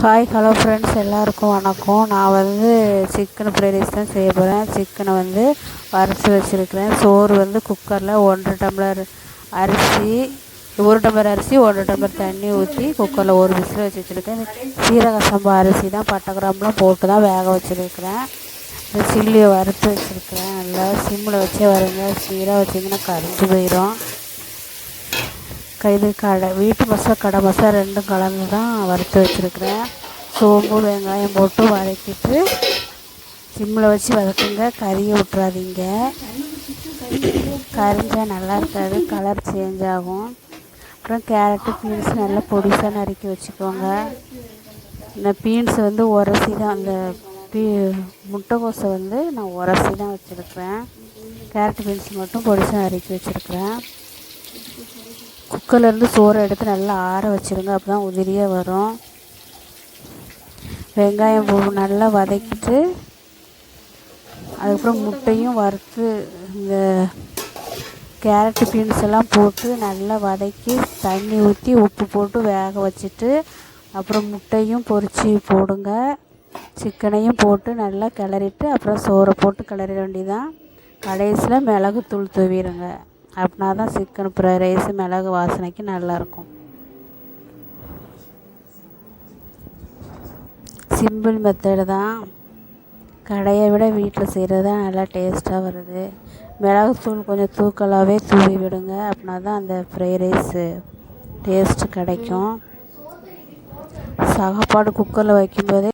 Hello friends, எல்லாருக்கும் வணக்கம். நான் சிக்கன் ஃப்ரைட் ரைஸ் தான் செய்ய போகிறேன். சிக்கனை வறுத்து வச்சுருக்கிறேன். சோறு குக்கரில் 1 டம்ளர் அரிசி 1 டம்ளர் தண்ணி ஊற்றி குக்கரில் ஒரு விசில் வச்சுருக்கேன். சீரக சம்பா அரிசி தான், பட்டை கிராம்புலாம் போட்டு தான் வேக வச்சுருக்கிறேன். இந்த சில்லியை வறுத்து வச்சுருக்கிறேன். நல்லா சிம்மில் வச்சே வருங்க, சீராக வச்சிங்கன்னா கரிஞ்சு போயிடும். இது வீட்டு மசாலா, கடை மசாலா ரெண்டும் கலந்து தான் வறுத்து வச்சுருக்கிறேன். சோம்பு வெங்காயம் போட்டு வதக்கிட்டு சிம்மில் வச்சு வதக்குங்க, கறியை விட்டுறாதீங்க. கரிஞ்சால் நல்லா இருக்காது, கலர் சேஞ்ச் ஆகும். அப்புறம் கேரட்டு பீன்ஸ் நல்லா பொடிசாக நறுக்கி வச்சுக்கோங்க. இந்த பீன்ஸ் உரசி தான், அந்த முட்டைக்கோஸை நான் உரசி தான் வச்சுருக்கிறேன். கேரட்டு பீன்ஸ் மட்டும் பொடிசாக நறுக்கி வச்சுருக்கிறேன். குக்கர்லேருந்து சோறை எடுத்து நல்லா ஆற வச்சுருங்க, அப்போ தான் உதிரியாக வரும். வெங்காயம் நல்லா வதக்கிட்டு அதுக்கப்புறம் முட்டையும் வறுத்து இந்த கேரட்டு பீன்ஸ் எல்லாம் போட்டு நல்லா வதக்கி தண்ணி ஊற்றி உப்பு போட்டு வேக வச்சுட்டு அப்புறம் முட்டையும் பொரித்து போடுங்க. சிக்கனையும் போட்டு நல்லா கிளறிட்டு அப்புறம் சோறை போட்டு கிளறிட வேண்டியதான். கடைசியில் மிளகுத்தூள் தூவிடுங்க. அப்படின்னா தான் சிக்கன் ஃப்ரைட் ரைஸ் மிளகு வாசனைக்கு நல்லாயிருக்கும். சிம்பிள் மெத்தடு தான், கடையை விட வீட்டில் செய்கிறது தான் நல்லா டேஸ்ட்டாக வருது. மிளகுத்தூள் கொஞ்சம் தூக்கலாகவே தூவி விடுங்க, அப்படின்னா தான் அந்த ஃப்ரைட் ரைஸு டேஸ்ட்டு கிடைக்கும். சாப்பாடு குக்கரில் வைக்கும்போதே